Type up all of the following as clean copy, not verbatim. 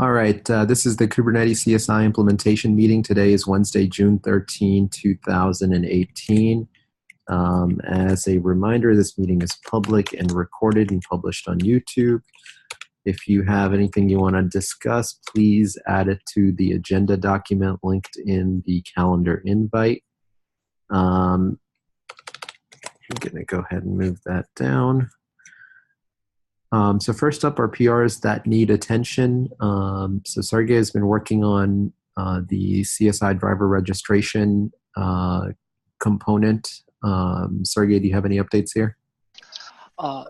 All right, this is the Kubernetes CSI implementation meeting. Today is Wednesday, June 13, 2018. As a reminder, this meeting is public and recorded and published on YouTube. If you have anything you want to discuss, please add it to the agenda document linked in the calendar invite. I'm going to go ahead and move that down. So first up are PRs that need attention. So Sergey has been working on the CSI driver registration component. Sergey, do you have any updates here?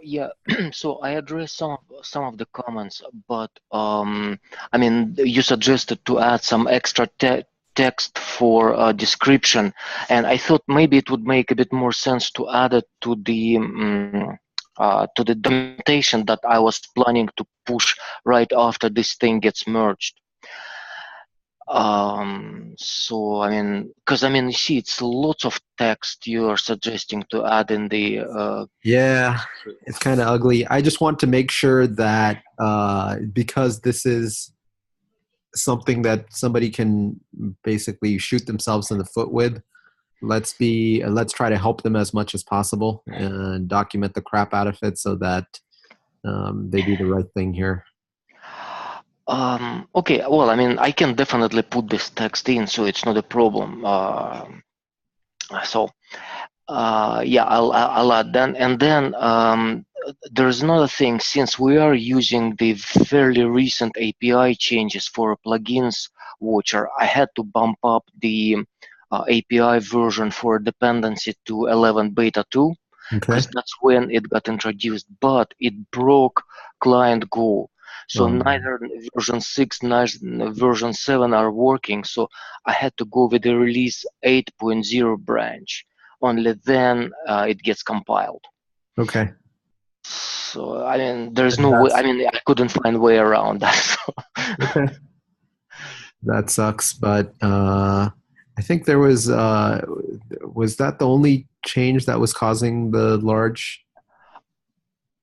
Yeah, so I addressed some of the comments, but I mean, you suggested to add some extra text for description, and I thought maybe it would make a bit more sense to add it to the documentation that I was planning to push right after this thing gets merged. So I mean, because I mean, you see, it's lots of text you are suggesting to add in the yeah, it's kind of ugly. I just want to make sure that because this is something that somebody can basically shoot themselves in the foot with, let's try to help them as much as possible and document the crap out of it so that they do the right thing here. Okay, well, I mean, I can definitely put this text in, so it's not a problem. Yeah, I'll add that. And then there's another thing. Since we are using the fairly recent API changes for plugins watcher, I had to bump up the API version for dependency to 11 beta 2, because that's when it got introduced, but it broke client Go. So neither version 6 nor version 7 are working, so I had to go with the release 8.0 branch. Only then it gets compiled. Okay. So I mean, there's no way. I mean, I couldn't find a way around that. So. Okay. That sucks, but I think there was that the only change that was causing the large?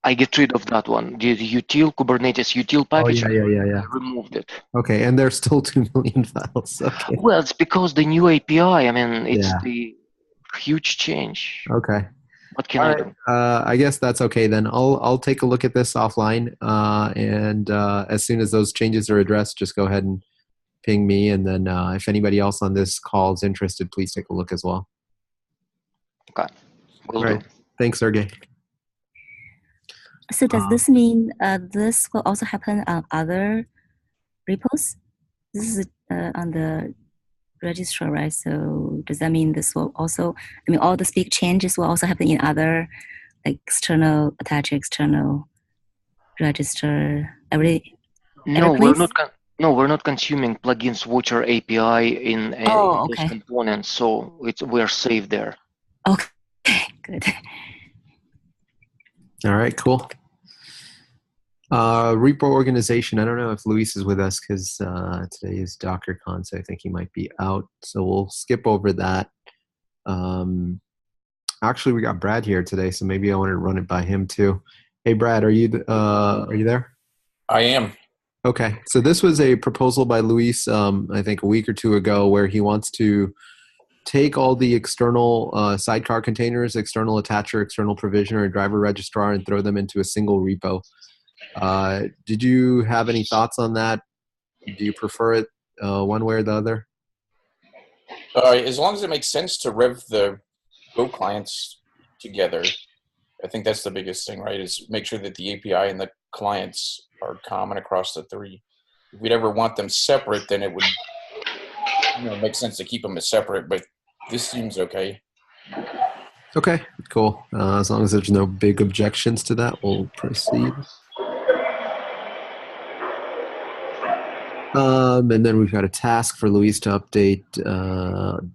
I get rid of that one. The util Kubernetes util package. Oh, yeah. I removed it. Okay, and there's still 2 million files. Okay. Well, it's because the new API. I mean, it's the huge change. Okay. What can I do? I guess that's okay then. I'll take a look at this offline, and as soon as those changes are addressed, just go ahead and ping me, and then if anybody else on this call is interested, please take a look as well. Okay. All right. Thanks, Sergey. So does this mean this will also happen on other repos? This is on the registrar, right? So does that mean this will also, I mean, all these big changes will also happen in other, like external, attach external register, No, we're not consuming plugins watcher API in those components, so we're safe there. Okay, good. All right, cool. Repo Organization. I don't know if Luis is with us because today is DockerCon, so I think he might be out. So we'll skip over that. Actually, we got Brad here today, so maybe I wanted to run it by him too. Hey, Brad, are you there? I am. Okay, so this was a proposal by Luis, I think a week or two ago, where he wants to take all the external sidecar containers, external attacher, external provisioner, and driver registrar, and throw them into a single repo. Did you have any thoughts on that? Do you prefer it one way or the other? As long as it makes sense to rev the Go clients together, I think that's the biggest thing, right? Is make sure that the API and the clients are common across the three. If we'd ever want them separate, then it would make sense to keep them as separate, but this seems okay. Okay, cool. As long as there's no big objections to that, we'll proceed. And then we've got a task for Luis to update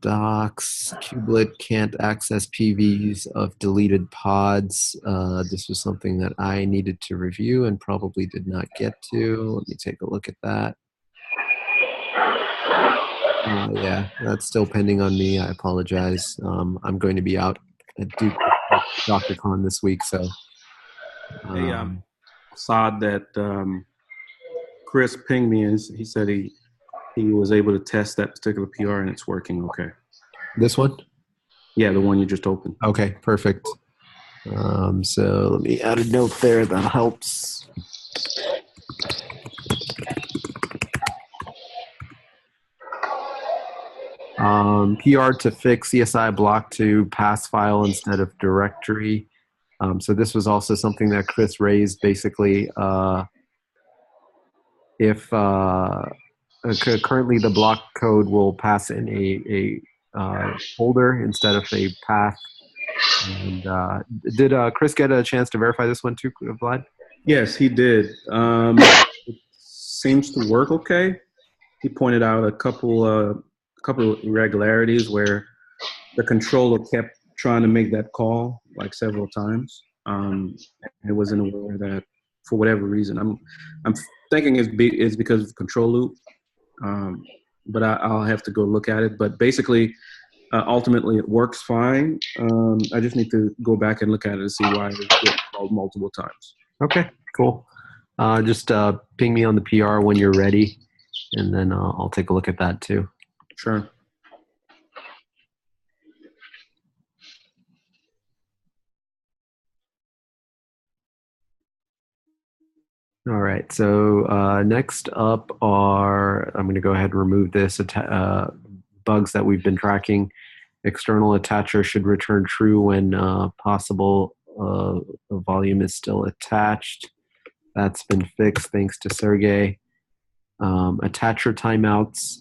docs. Kubelet can't access PVs of deleted pods. This was something that I needed to review and probably did not get to. Let me take a look at that. Yeah, that's still pending on me. I apologize. I'm going to be out at DockerCon this week, so. Saad, that Chris pinged me and he said he was able to test that particular PR and it's working okay. This one? Yeah, the one you just opened. Okay, perfect. So let me add a note there that helps. PR to fix CSI block to pass file instead of directory. So this was also something that Chris raised. Basically, if currently the block code will pass in a folder instead of a path. And did Chris get a chance to verify this one too, Vlad? Yes, he did. It seems to work okay. He pointed out a couple of irregularities where the controller kept trying to make that call like several times. It wasn't aware that for whatever reason. I'm thinking it's because of the control loop, but I'll have to go look at it. But basically, ultimately, it works fine. I just need to go back and look at it and see why it's called multiple times. Okay, cool. Just ping me on the PR when you're ready, and then I'll take a look at that too. Sure. All right, so next up are, I'm going to go ahead and remove this, bugs that we've been tracking. External attacher should return true when possible. The volume is still attached. That's been fixed thanks to Sergey. Attacher timeouts.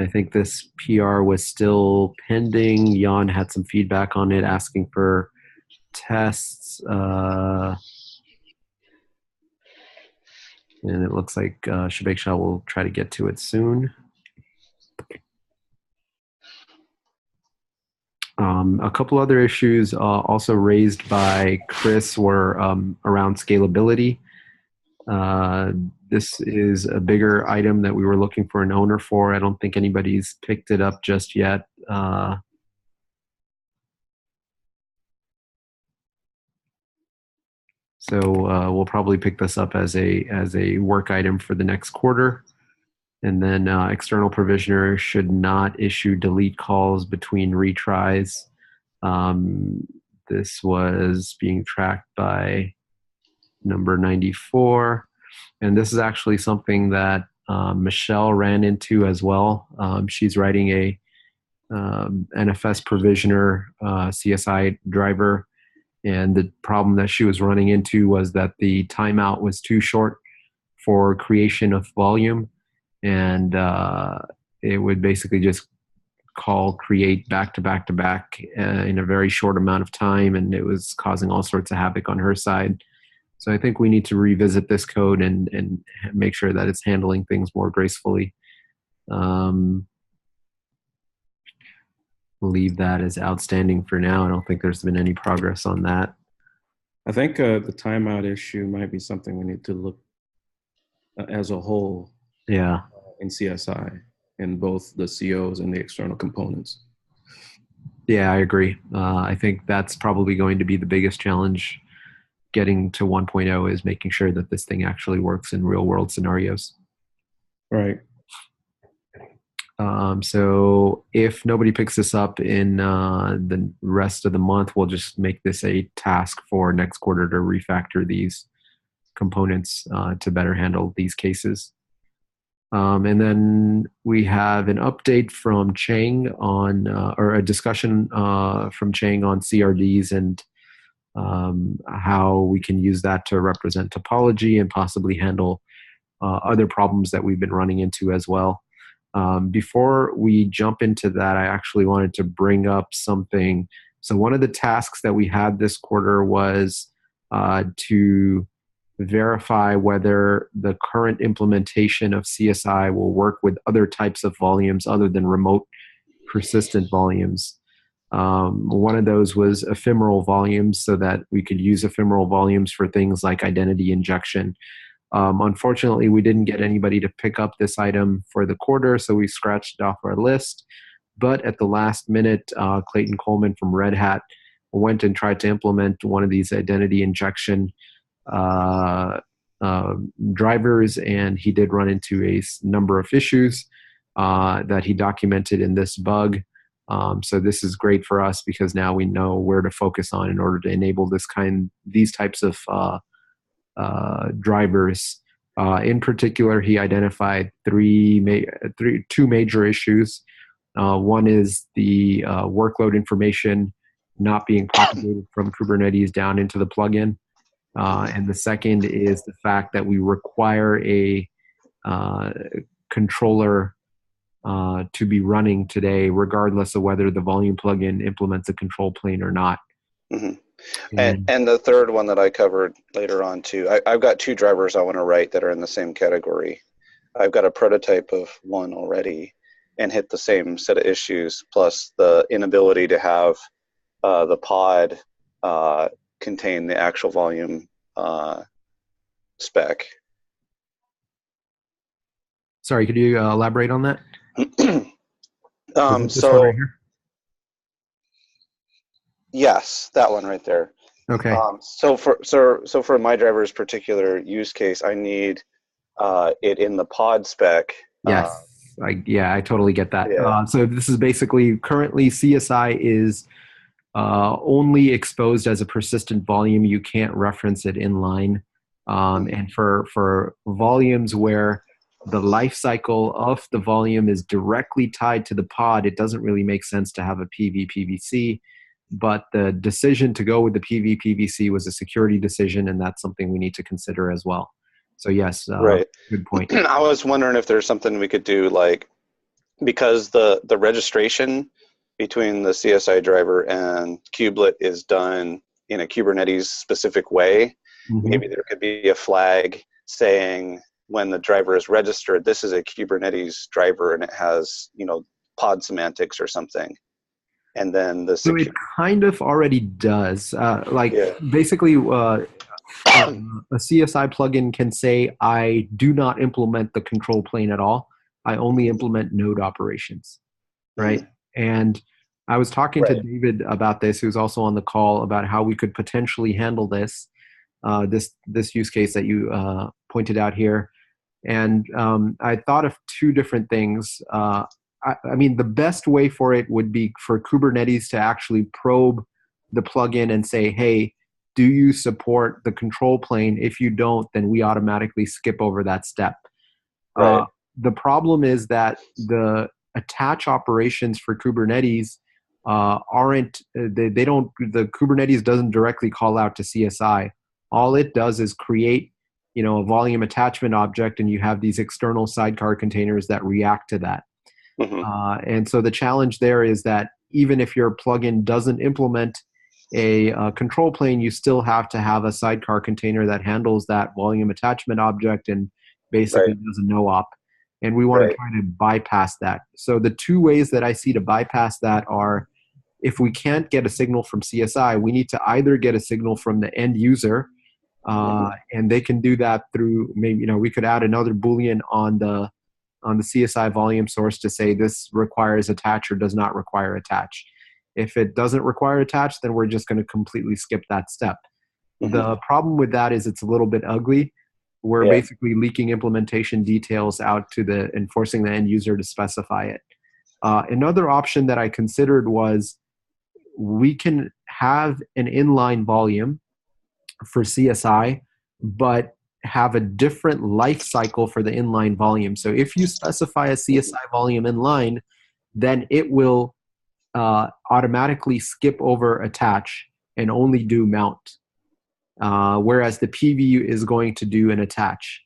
I think this PR was still pending. Jan had some feedback on it, asking for tests. And it looks like Shubhekshah will try to get to it soon. A couple other issues also raised by Chris were around scalability. This is a bigger item that we were looking for an owner for. I don't think anybody's picked it up just yet. So we'll probably pick this up as a work item for the next quarter. And then external provisioner should not issue delete calls between retries. This was being tracked by number 94. And this is actually something that Michelle ran into as well. She's writing a NFS provisioner CSI driver. And the problem that she was running into was that the timeout was too short for creation of volume. And it would basically just call create back to back to back in a very short amount of time. And it was causing all sorts of havoc on her side. So I think we need to revisit this code and make sure that it's handling things more gracefully. Leave that as outstanding for now. I don't think there's been any progress on that. I think the timeout issue might be something we need to look as a whole. Yeah. In CSI, in both the COs and the external components. Yeah, I agree. I think that's probably going to be the biggest challenge getting to 1.0 is making sure that this thing actually works in real world scenarios. Right. So if nobody picks this up in the rest of the month, we'll just make this a task for next quarter to refactor these components to better handle these cases. And then we have an update from Chang on, or a discussion from Chang on CRDs and how we can use that to represent topology and possibly handle other problems that we've been running into as well. Before we jump into that, I actually wanted to bring up something. So one of the tasks that we had this quarter was to verify whether the current implementation of CSI will work with other types of volumes other than remote persistent volumes. One of those was ephemeral volumes, so that we could use ephemeral volumes for things like identity injection. Unfortunately, we didn't get anybody to pick up this item for the quarter, so we scratched it off our list. But at the last minute, Clayton Coleman from Red Hat went and tried to implement one of these identity injection drivers, and he did run into a number of issues that he documented in this bug. So this is great for us because now we know where to focus on in order to enable these types of drivers. In particular, he identified two major issues. One is the workload information not being propagated from Kubernetes down into the plugin. And the second is the fact that we require a controller to be running today, regardless of whether the volume plugin implements a control plane or not. Mm-hmm. And the third one that I covered later on too, I've got two drivers I want to write that are in the same category. I've got a prototype of one already and hit the same set of issues, plus the inability to have the pod contain the actual volume spec. Sorry, could you elaborate on that? So one right here? Yes, that one right there. Okay. So for my driver's particular use case, I need it in the pod spec. Yes. I totally get that. Yeah. So this is basically currently CSI is only exposed as a persistent volume. You can't reference it inline. And for volumes where the life cycle of the volume is directly tied to the pod, it doesn't really make sense to have a PV/PVC. But the decision to go with the PV/PVC was a security decision, and that's something we need to consider as well. So yes, right. Good point. I was wondering if there's something we could do, like, because the registration between the CSI driver and kubelet is done in a Kubernetes specific way. Mm-hmm. Maybe there could be a flag saying when the driver is registered, this is a Kubernetes driver and it has, pod semantics or something. And then so it kind of already does. Basically, a CSI plugin can say, I do not implement the control plane at all. I only implement node operations, right? Mm-hmm. And I was talking to David about this, who's also on the call, about how we could potentially handle this use case that you pointed out here. And I thought of two different things. I mean, the best way for it would be for Kubernetes to actually probe the plugin and say, hey, do you support the control plane? If you don't, then we automatically skip over that step. Right. The problem is that the attach operations for Kubernetes the Kubernetes doesn't directly call out to CSI. All it does is create, a volume attachment object, and you have these external sidecar containers that react to that. Mm-hmm. And so the challenge there is that even if your plugin doesn't implement a control plane, you still have to have a sidecar container that handles that volume attachment object and basically does a no-op. And we want to try to bypass that. So the two ways that I see to bypass that are, if we can't get a signal from CSI, we need to either get a signal from the end user, and they can do that through maybe, we could add another Boolean on the CSI volume source to say this requires attach or does not require attach. If it doesn't require attach, then we're just going to completely skip that step. Mm-hmm. The problem with that is it's a little bit ugly. We're basically leaking implementation details out to and forcing the end user to specify it. Another option that I considered was we can have an inline volume for CSI, but have a different life cycle for the inline volume. So if you specify a CSI volume inline, then it will automatically skip over attach and only do mount. Whereas the PV is going to do an attach.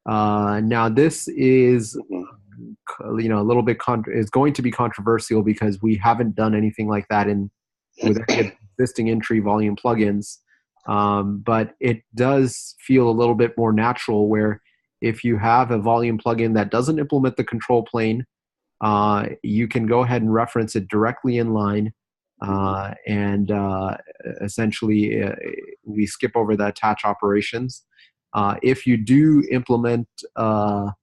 Now this is, a little bit is going to be controversial because we haven't done anything like that with any existing in-tree volume plugins. But it does feel a little bit more natural where if you have a volume plugin that doesn't implement the control plane, you can go ahead and reference it directly in line. And essentially we skip over the attach operations. If you do implement an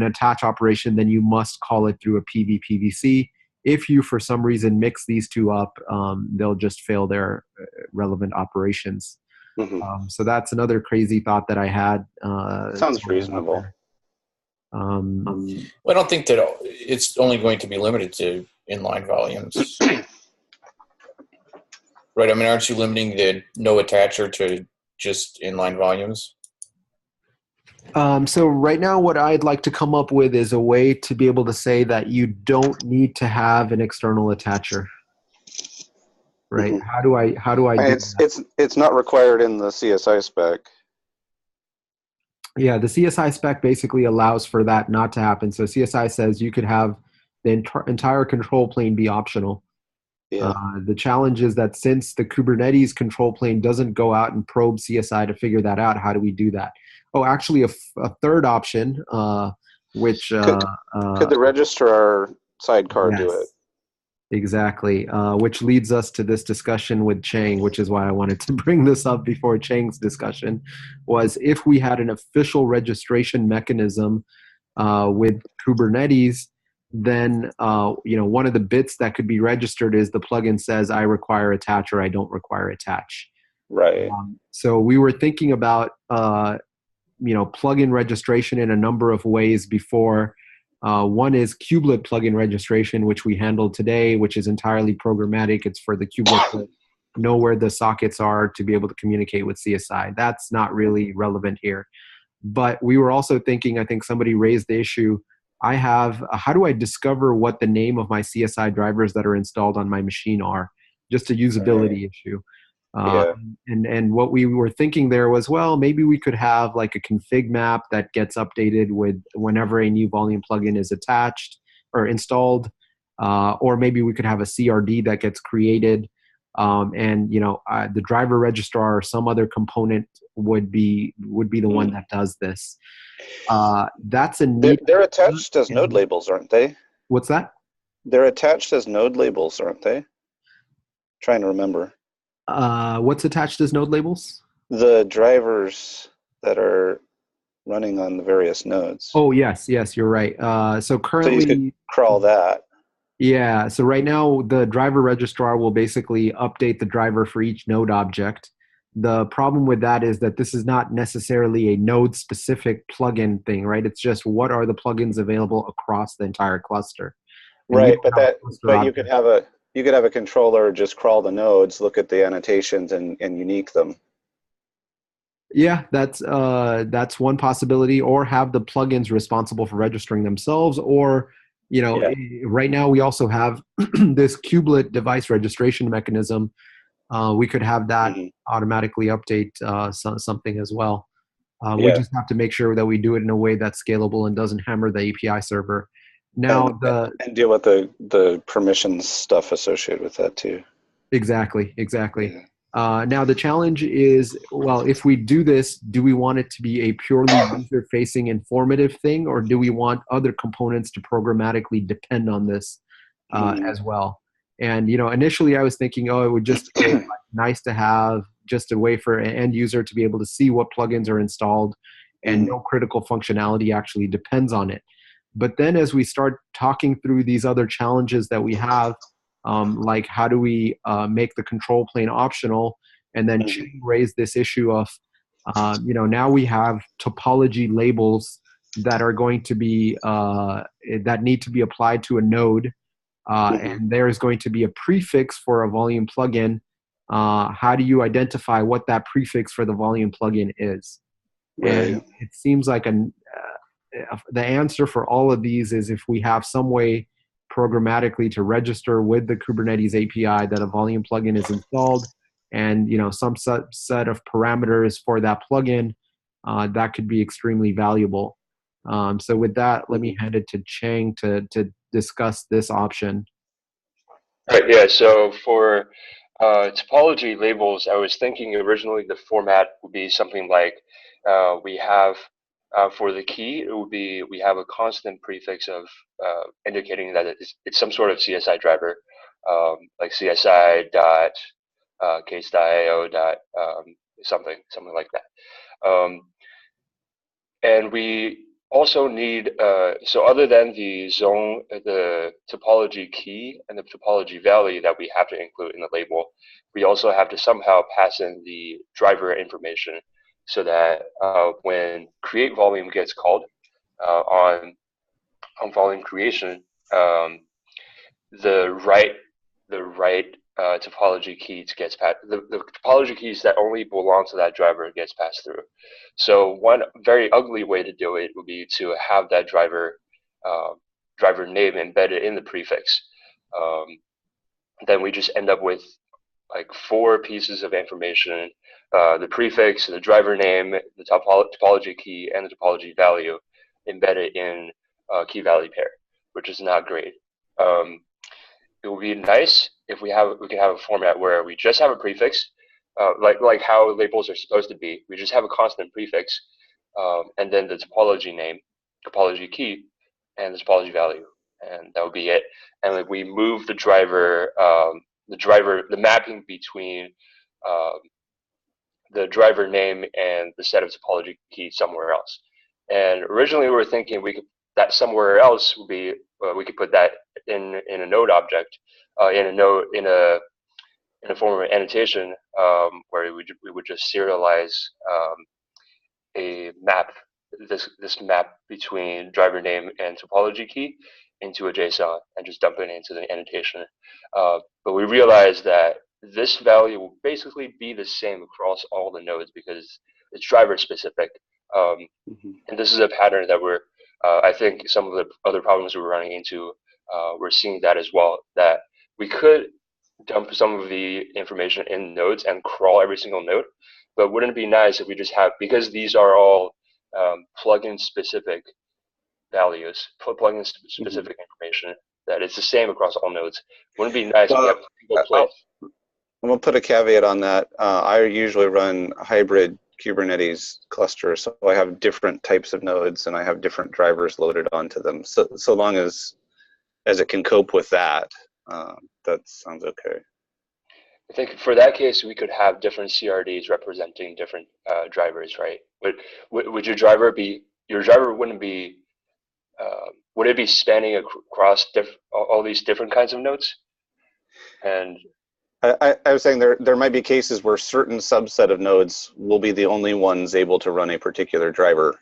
attach operation, then you must call it through a PV/PVC. If you, for some reason, mix these two up, they'll just fail their relevant operations. So that's another crazy thought that I had. Sounds reasonable. Well, I don't think that it's only going to be limited to inline volumes. Right, I mean, aren't you limiting the no attacher to just inline volumes? So right now what I'd like to come up with is a way to be able to say that you don't need to have an external attacher. Right? How do I do that? It's not required in the CSI spec. Yeah, the CSI spec basically allows for that not to happen. So CSI says you could have the entire control plane be optional. Yeah. The challenge is that since the Kubernetes control plane doesn't go out and probe CSI to figure that out, how do we do that? Oh, actually, a third option, which could the registrar sidecar do it? Exactly, which leads us to this discussion with Chang, which is why I wanted to bring this up before Chang's discussion, was if we had an official registration mechanism with Kubernetes, then one of the bits that could be registered is the plugin says I require attach or I don't require attach. Right. So we were thinking about plugin registration in a number of ways before. One is kubelet plugin registration, which we handled today, which is entirely programmatic. It's for the kubelet to know where the sockets are to be able to communicate with CSI. That's not really relevant here. But we were also thinking, I think somebody raised the issue, how do I discover what the name of my CSI drivers that are installed on my machine are? Just a usability issue. And what we were thinking there was, well, maybe we could have like a config map that gets updated with whenever a new volume plugin is attached or installed, or maybe we could have a CRD that gets created, and the driver registrar or some other component would be the one that does this. That's a neat. They're attached as node labels, aren't they? What's that? They're attached as node labels, aren't they? Trying to remember. What's attached as node labels? The drivers that are running on the various nodes. Oh, yes, you're right. So currently, so you could crawl that. Yeah, so right now the driver registrar will basically update the driver for each node object. The problem with that is that this is not necessarily a node-specific plugin thing, right? It's just what are the plugins available across the entire cluster. Right, but you could have a controller just crawl the nodes, look at the annotations, and unique them. Yeah, that's one possibility. Or have the plugins responsible for registering themselves. Or right now we also have this kubelet device registration mechanism. We could have that automatically update something as well. We just have to make sure that we do it in a way that's scalable and doesn't hammer the API server. Now and deal with the permissions stuff associated with that too. Exactly. Now the challenge is, well, if we do this, do we want it to be a purely user-facing informative thing, or do we want other components to programmatically depend on this as well? And initially I was thinking, it would just be nice to have just a way for an end user to be able to see what plugins are installed, and no critical functionality actually depends on it. But then as we start talking through these other challenges that we have, like how do we make the control plane optional, and then raise this issue of, now we have topology labels that are going to be, that need to be applied to a node, and there is going to be a prefix for a volume plugin. How do you identify what that prefix for the volume plugin is? Right. And it seems like the answer for all of these is if we have some way programmatically to register with the Kubernetes API that a volume plugin is installed, and some set of parameters for that plugin, that could be extremely valuable. So with that, let me hand it to Chang to discuss this option. Right. Yeah. So for topology labels, I was thinking originally the format would be something like we have. For the key, it would be we have a constant prefix of indicating that it's some sort of CSI driver, like CSI dot case.io dot something like that. And we also need so other than the zone, the topology key and the topology value that we have to include in the label, we also have to somehow pass in the driver information so that when create volume gets called on volume creation, the right topology keys gets passed. The topology keys that only belong to that driver gets passed through. So one very ugly way to do it would be to have that driver name embedded in the prefix. Then we just end up with like 4 pieces of information: the prefix, the driver name, the topology key, and the topology value embedded in a key-value pair, which is not great. It would be nice if we could have a format where we just have a prefix, like how labels are supposed to be. We just have a constant prefix, and then the topology name, topology key, and the topology value, and that would be it. And like we move the driver, the mapping between the driver name and the set of topology keys somewhere else. And originally we were thinking that somewhere else would be we could put that in a node object, in a form of annotation, where we would just serialize a map, this map between driver name and topology key into a JSON and just dump it into the annotation. But we realized that this value will basically be the same across all the nodes because it's driver specific. And this is a pattern that I think some of the other problems we're running into, we're seeing that as well, that we could dump some of the information in nodes and crawl every single node, but wouldn't it be nice if we just have, because these are all plugin specific values, plugin specific information, that it's the same across all nodes. Wouldn't it be nice if we have a single place? I'm going to put a caveat on that. I usually run hybrid Kubernetes clusters, so I have different types of nodes and I have different drivers loaded onto them. So long as it can cope with that, that sounds okay. I think for that case, we could have different CRDs representing different drivers, right? Would your driver wouldn't be, would it be spanning across all these different kinds of nodes? And I was saying there might be cases where certain subset of nodes will be the only ones able to run a particular driver.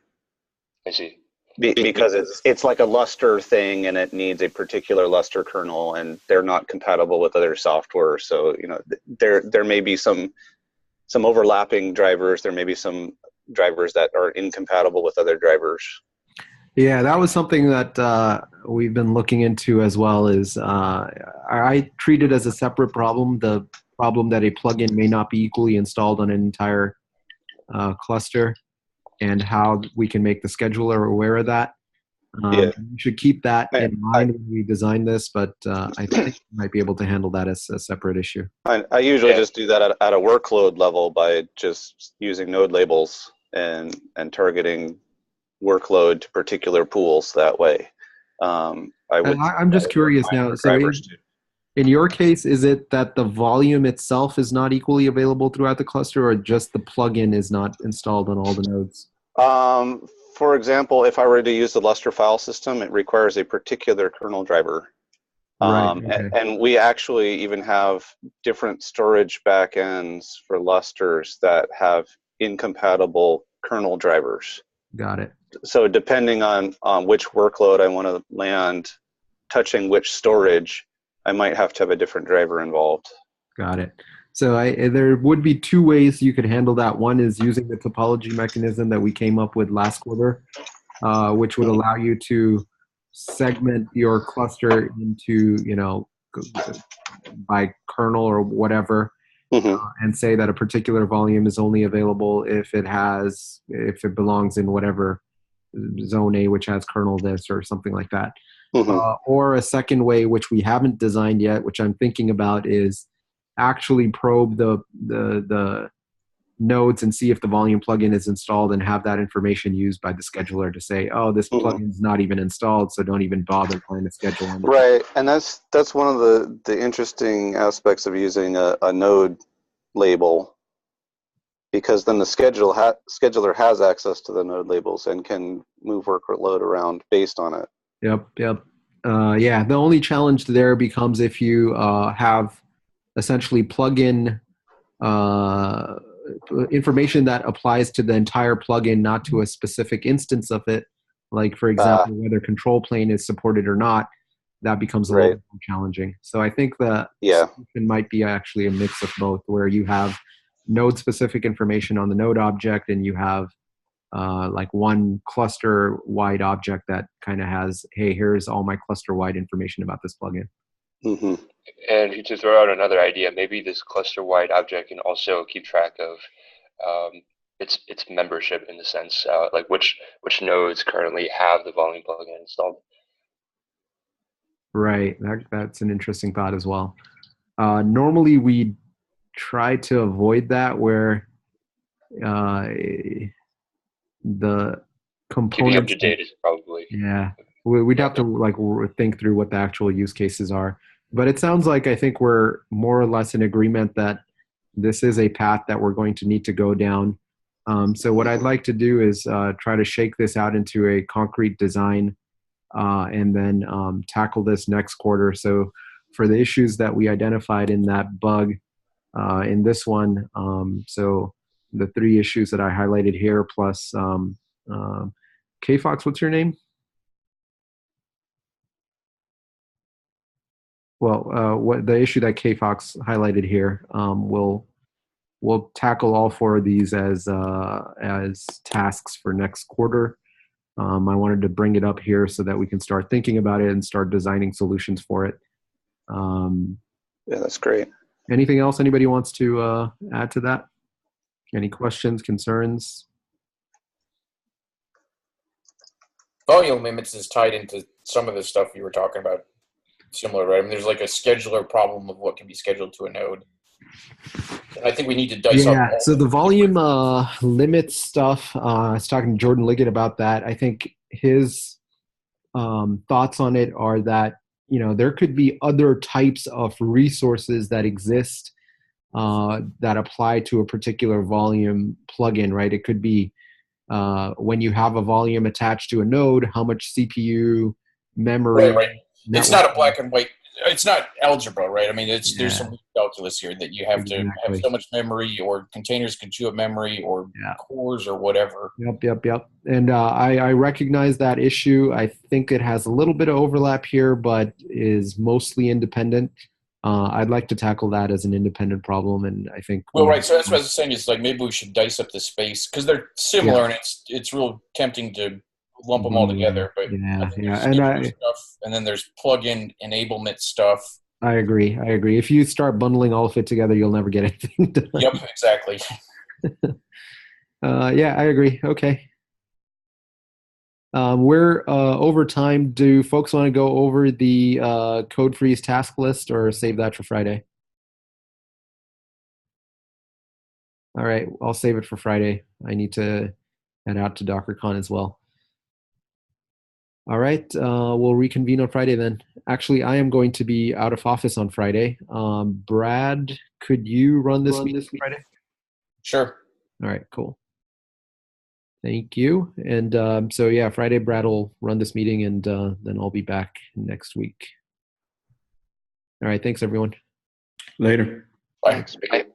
I see. Because it's like a Lustre thing and it needs a particular Lustre kernel and they're not compatible with other software. So, there may be some overlapping drivers. There may be some drivers that are incompatible with other drivers. Yeah, that was something that we've been looking into as well. Is I treat it as a separate problem, the problem that a plugin may not be equally installed on an entire cluster, and how we can make the scheduler aware of that. We should keep that in mind when we design this, but I think we might be able to handle that as a separate issue. I usually just do that at a workload level by just using node labels and targeting workload to particular pools that way. I'm just curious now. So in your case, is it that the volume itself is not equally available throughout the cluster, or just the plugin is not installed on all the nodes? For example, if I were to use the Lustre file system, it requires a particular kernel driver. Right. Okay. And we actually even have different storage backends for Lustres that have incompatible kernel drivers. Got it. So depending on which workload I want to land touching which storage, I might have to have a different driver involved. Got it. So there would be 2 ways you could handle that. One is using the topology mechanism that we came up with last quarter, which would allow you to segment your cluster into, by kernel or whatever, and say that a particular volume is only available if it belongs in whatever zone A, which has kernel this or something like that. Or a second way, which we haven't designed yet, which I'm thinking about, is actually probe the nodes and see if the volume plugin is installed and have that information used by the scheduler to say, oh, this plugin is not even installed, so don't even bother trying to schedule on it. Right, and that's one of the interesting aspects of using a node label, because then the scheduler has access to the node labels and can move workload around based on it. Yep. Yeah, the only challenge there becomes if you have essentially plug in information that applies to the entire plugin, not to a specific instance of it. Like, for example, whether control plane is supported or not, that becomes a little bit more challenging. So I think the solution might be actually a mix of both, where you have node-specific information on the node object, and you have like one cluster-wide object that kind of has, hey, here's all my cluster-wide information about this plugin. Mm-hmm. And to throw out another idea, maybe this cluster-wide object can also keep track of its membership, in the sense like which nodes currently have the volume plugin installed. Right, that's an interesting thought as well. Normally we try to avoid that, where the components, keeping up to date is probably, we'd have to like think through what the actual use cases are. But it sounds like, I think we're more or less in agreement that this is a path that we're going to need to go down. So what I'd like to do is try to shake this out into a concrete design, and then tackle this next quarter. So for the issues that we identified in that bug, in this one, so the 3 issues that I highlighted here, plus K-Fox, what's your name? Well, what the issue that K-Fox highlighted here, we'll tackle all 4 of these as tasks for next quarter. I wanted to bring it up here so that we can start thinking about it and start designing solutions for it. Yeah, that's great. Anything else anybody wants to add to that? Any questions, concerns? Volume limits is tied into some of the stuff you were talking about. Similar, right? I mean, there's like a scheduler problem of what can be scheduled to a node. And I think we need to dice up. Yeah, so the volume limit stuff, I was talking to Jordan Liggett about that. I think his thoughts on it are that, there could be other types of resources that exist that apply to a particular volume plugin, right? It could be when you have a volume attached to a node, how much CPU, memory. Right. It's not a black and white. It's not algebra, right? I mean, there's some calculus here that you have to have so much memory, or containers can chew up memory, or cores, or whatever. Yep. And I recognize that issue. I think it has a little bit of overlap here, but is mostly independent. I'd like to tackle that as an independent problem, and I think. Well, right. So that's what I was saying. Is like maybe we should dice up the space, because they're similar, and it's real tempting to lump them all together. But and then there's plugin enablement stuff. I agree. If you start bundling all of it together, you'll never get anything done. Yep, exactly. Yeah, I agree. Okay. We're over time. Do folks want to go over the code freeze task list, or save that for Friday? All right, I'll save it for Friday. I need to head out to DockerCon as well. All right, we'll reconvene on Friday then. Actually, I am going to be out of office on Friday. Brad, could you run this meeting Friday? Sure. All right, cool. Thank you. And so, yeah, Friday, Brad will run this meeting, and then I'll be back next week. All right, thanks, everyone. Later. Bye. Bye.